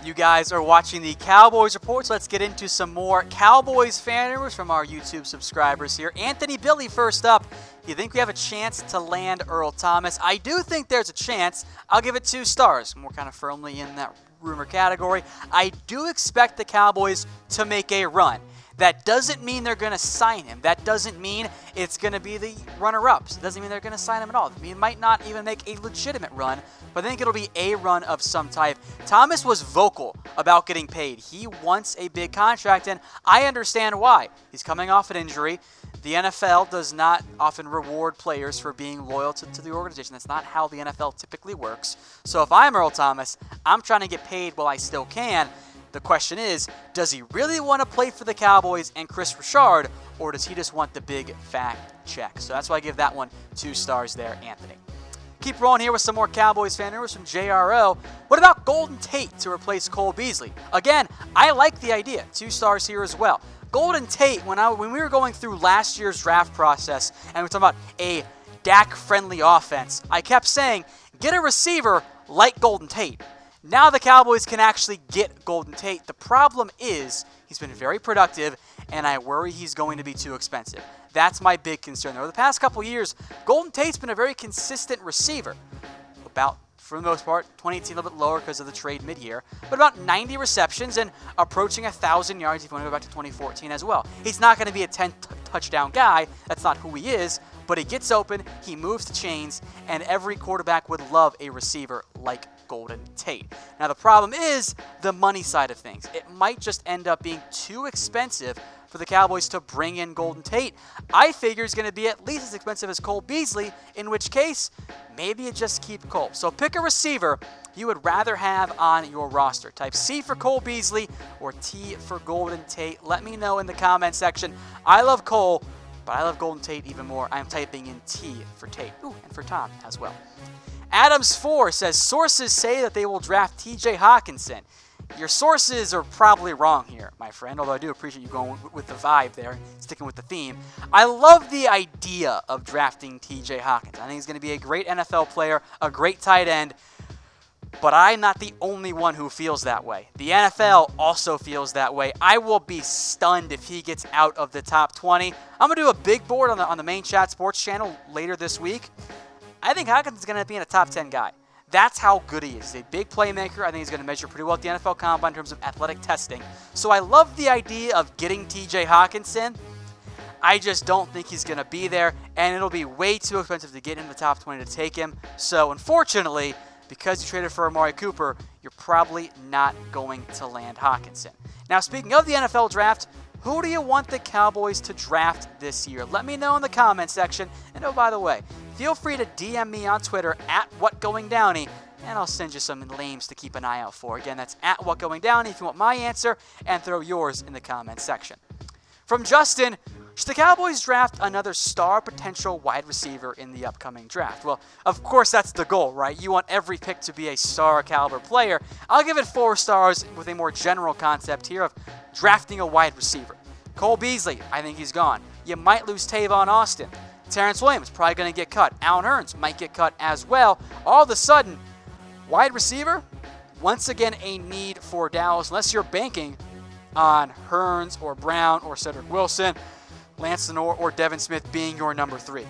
You guys are watching the Cowboys Report, so let's get into some more Cowboys fan rumors from our YouTube subscribers here. Anthony Billy first up. You think we have a chance to land Earl Thomas? I do think there's a chance. I'll give it 2 stars. More kind of firmly in that rumor category. I do expect the Cowboys to make a run. That doesn't mean they're going to sign him. That doesn't mean it's going to be the runner-ups. It doesn't mean they're going to sign him at all. I mean, it might not even make a legitimate run, but I think it'll be a run of some type. Thomas was vocal about getting paid. He wants a big contract, and I understand why. He's coming off an injury. The NFL does not often reward players for being loyal to the organization. That's not how the NFL typically works. So if I'm Earl Thomas, I'm trying to get paid while I still can. The question is, does he really want to play for the Cowboys and Chris Richard, or does he just want the big fat check? So that's why I give that one 2 stars there, Anthony. Keep rolling here with some more Cowboys fan rumors from JRO. What about Golden Tate to replace Cole Beasley? Again, I like the idea. 2 stars here as well. Golden Tate, when we were going through last year's draft process and we were talking about a Dak-friendly offense, I kept saying, get a receiver like Golden Tate. Now the Cowboys can actually get Golden Tate. The problem is he's been very productive, and I worry he's going to be too expensive. That's my big concern. Over the past couple years, Golden Tate's been a very consistent receiver. For the most part, 2018 a little bit lower because of the trade mid-year, but about 90 receptions and approaching 1,000 yards if you want to go back to 2014 as well. He's not going to be a 10-touchdown guy. That's not who he is, but he gets open, he moves the chains, and every quarterback would love a receiver like Golden Tate. Now the problem is the money side of things. It might just end up being too expensive for the Cowboys to bring in Golden Tate. I figure he's going to be at least as expensive as Cole Beasley, in which case, maybe you just keep Cole. So pick a receiver you would rather have on your roster. Type C for Cole Beasley or T for Golden Tate. Let me know in the comment section. I love Cole, but I love Golden Tate even more. I'm typing in T for Tate. Ooh, and for Tom as well. Adams4 says, sources say that they will draft TJ Hockenson. Your sources are probably wrong here, my friend, although I do appreciate you going with the vibe there, sticking with the theme. I love the idea of drafting TJ Hockenson. I think he's going to be a great NFL player, a great tight end, but I'm not the only one who feels that way. The NFL also feels that way. I will be stunned if he gets out of the top 20. I'm going to do a big board on the main Chat Sports channel later this week. I think Hockenson's going to be in a top 10 guy. That's how good he is. He's a big playmaker. I think he's going to measure pretty well at the NFL Combine in terms of athletic testing. So I love the idea of getting TJ Hockenson. I just don't think he's going to be there, and it'll be way too expensive to get in the top 20 to take him. So unfortunately, because you traded for Amari Cooper, you're probably not going to land Hockenson. Now, speaking of the NFL draft, who do you want the Cowboys to draft this year? Let me know in the comment section. And oh, by the way, feel free to DM me on Twitter at WhatGoingDowney, and I'll send you some names to keep an eye out for. Again, that's at WhatGoingDowney if you want my answer, and throw yours in the comment section. From Justin, should the Cowboys draft another star potential wide receiver in the upcoming draft? Well, of course that's the goal, right? You want every pick to be a star caliber player. I'll give it 4 stars with a more general concept here of drafting a wide receiver. Cole Beasley, I think he's gone. You might lose Tavon Austin. Terrence Williams, probably going to get cut. Allen Hurns might get cut as well. All of a sudden, wide receiver, once again a need for Dallas, unless you're banking on Hurns or Brown or Cedric Wilson, Lance Lenore, or Devin Smith being your number 3.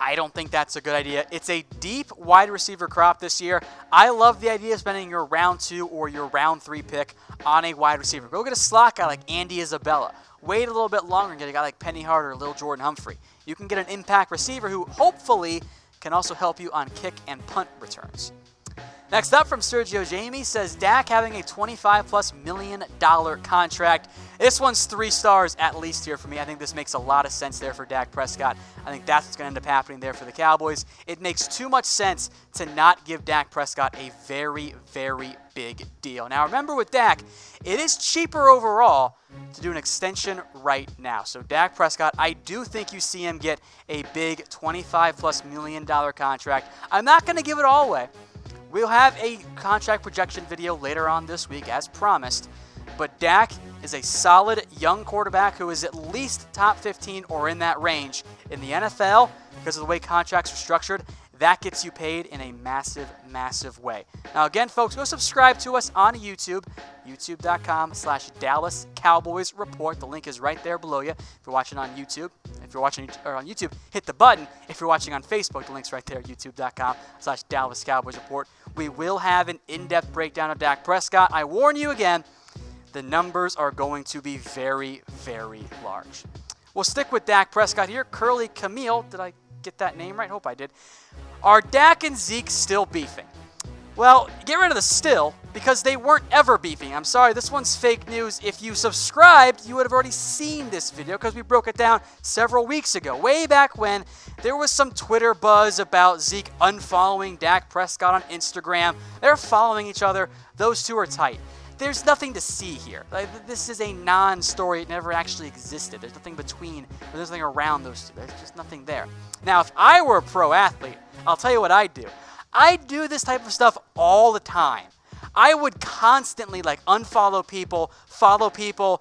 I don't think that's a good idea. It's a deep wide receiver crop this year. I love the idea of spending your round 2 or your round 3 pick on a wide receiver. Go get a slot guy like Andy Isabella. Wait a little bit longer and get a guy like Penny Hart or Lil Jordan Humphrey. You can get an impact receiver who hopefully can also help you on kick and punt returns. Next up from Sergio Jamie says Dak having a $25+ million contract. This one's 3 stars at least here for me. I think this makes a lot of sense there for Dak Prescott. I think that's what's going to end up happening there for the Cowboys. It makes too much sense to not give Dak Prescott a very, very big deal. Now remember with Dak, it is cheaper overall to do an extension right now. So Dak Prescott, I do think you see him get a big $25+ million contract. I'm not going to give it all away. We'll have a contract projection video later on this week, as promised. But Dak is a solid young quarterback who is at least top 15 or in that range in the NFL because of the way contracts are structured. That gets you paid in a massive, massive way. Now, again, folks, go subscribe to us on YouTube, youtube.com/Dallas Cowboys Report. The link is right there below you if you're watching on YouTube. If you're watching on YouTube, hit the button. If you're watching on Facebook, the link's right there, youtube.com/Dallas Cowboys Report. We will have an in-depth breakdown of Dak Prescott. I warn you again, the numbers are going to be very, very large. We'll stick with Dak Prescott here. Curly Camille, did I get that name right? Hope I did. Are Dak and Zeke still beefing? Well, get rid of the still, because they weren't ever beefing. I'm sorry, this one's fake news. If you subscribed, you would have already seen this video because we broke it down several weeks ago. Way back when there was some Twitter buzz about Zeke unfollowing Dak Prescott on Instagram. They're following each other. Those two are tight. There's nothing to see here. This is a non-story. It never actually existed. There's nothing between, there's nothing around those two. There's just nothing there. Now, if I were a pro athlete, I'll tell you what I'd do. I do this type of stuff all the time. I would constantly unfollow people, follow people,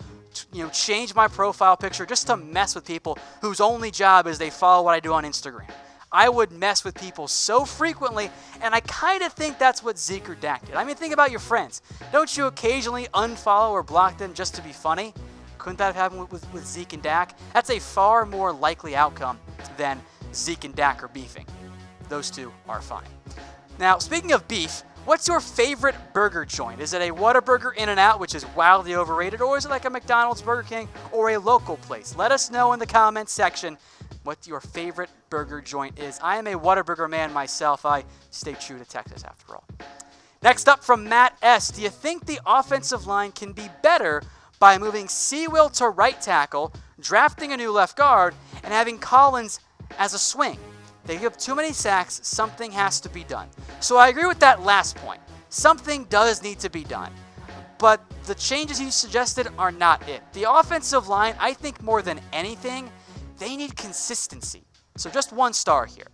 change my profile picture just to mess with people whose only job is they follow what I do on Instagram. I would mess with people so frequently, and I kind of think that's what Zeke or Dak did. I mean, think about your friends. Don't you occasionally unfollow or block them just to be funny? Couldn't that have happened with Zeke and Dak? That's a far more likely outcome than Zeke and Dak are beefing. Those two are fine. Now, speaking of beef, what's your favorite burger joint? Is it a Whataburger In-N-Out, which is wildly overrated, or is it like a McDonald's, Burger King, or a local place? Let us know in the comments section what your favorite burger joint is. I am a Whataburger man myself. I stay true to Texas after all. Next up from Matt S. Do you think the offensive line can be better by moving Sewell to right tackle, drafting a new left guard, and having Collins as a swing? They give up too many sacks. Something has to be done. So I agree with that last point. Something does need to be done. But the changes you suggested are not it. The offensive line, I think more than anything, they need consistency. So just 1 star here.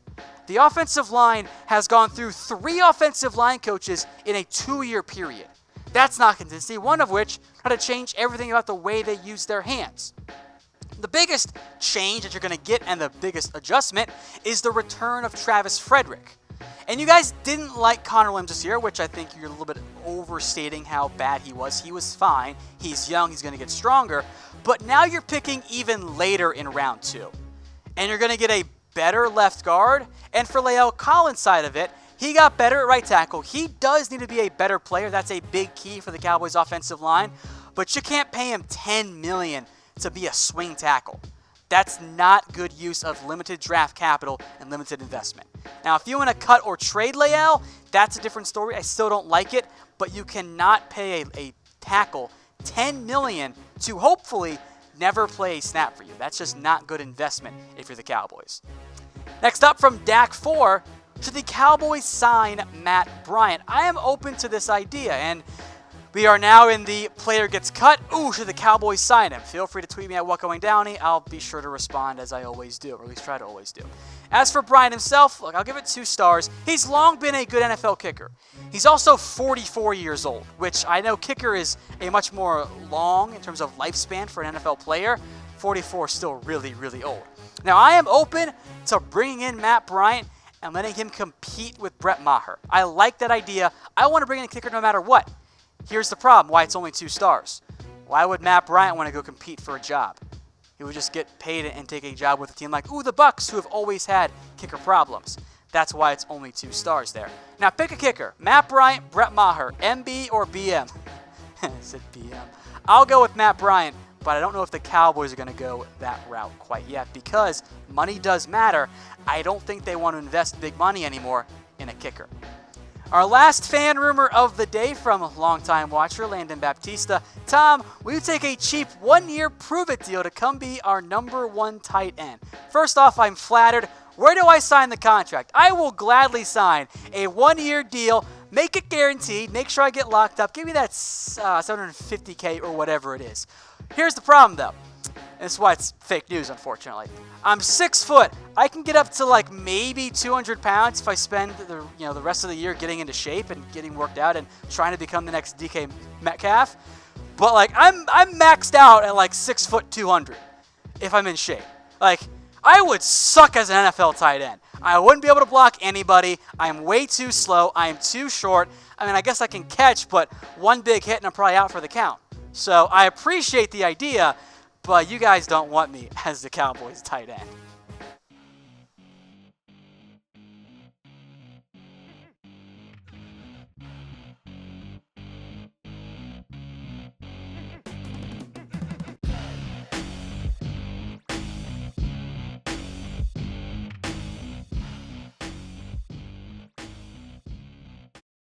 The offensive line has gone through 3 offensive line coaches in a 2-year period. That's not consistency, one of which had to change everything about the way they use their hands. The biggest change that you're going to get and the biggest adjustment is the return of Travis Frederick. And you guys didn't like Connor Williams this year, which I think you're a little bit overstating how bad he was. He was fine. He's young. He's going to get stronger. But now you're picking even later in round 2. And you're going to get a better left guard. And for Lael Collins' side of it, he got better at right tackle. He does need to be a better player. That's a big key for the Cowboys' offensive line. But you can't pay him $10 million to be a swing tackle. That's not good use of limited draft capital and limited investment. Now, if you want to cut or trade Lael, that's a different story. I still don't like it, but you cannot pay a tackle $10 million to hopefully never play a snap for you. That's just not good investment if you're the Cowboys. Next up from Dak 4, should the Cowboys sign Matt Bryant? I am open to this idea, and we are now in the player gets cut. Ooh, should the Cowboys sign him? Feel free to tweet me at Going Downey. I'll be sure to respond as I always do, or at least try to always do. As for Bryant himself, look, I'll give it 2 stars. He's long been a good NFL kicker. He's also 44 years old, which I know kicker is a much more long in terms of lifespan for an NFL player. 44 is still really, really old. Now, I am open to bringing in Matt Bryant and letting him compete with Brett Maher. I like that idea. I want to bring in a kicker no matter what. Here's the problem, why it's only 2 stars. Why would Matt Bryant want to go compete for a job? He would just get paid and take a job with a team like, the Bucks, who have always had kicker problems. That's why it's only 2 stars there. Now pick a kicker. Matt Bryant, Brett Maher, MB or BM? I said BM. I'll go with Matt Bryant, but I don't know if the Cowboys are going to go that route quite yet because money does matter. I don't think they want to invest big money anymore in a kicker. Our last fan rumor of the day from a longtime watcher, Landon Baptista. Tom, will you take a cheap 1-year prove-it deal to come be our number 1 tight end? First off, I'm flattered. Where do I sign the contract? I will gladly sign a 1-year deal, make it guaranteed, make sure I get locked up. Give me that $750K or whatever it is. Here's the problem, though. And this is why it's fake news, unfortunately. I'm 6 foot. I can get up to maybe 200 pounds if I spend the rest of the year getting into shape and getting worked out and trying to become the next DK Metcalf. But I'm maxed out at 6 foot 200 if I'm in shape. I would suck as an NFL tight end. I wouldn't be able to block anybody. I'm way too slow. I am too short. I mean, I guess I can catch, but one big hit and I'm probably out for the count. So I appreciate the idea, but you guys don't want me as the Cowboys tight end.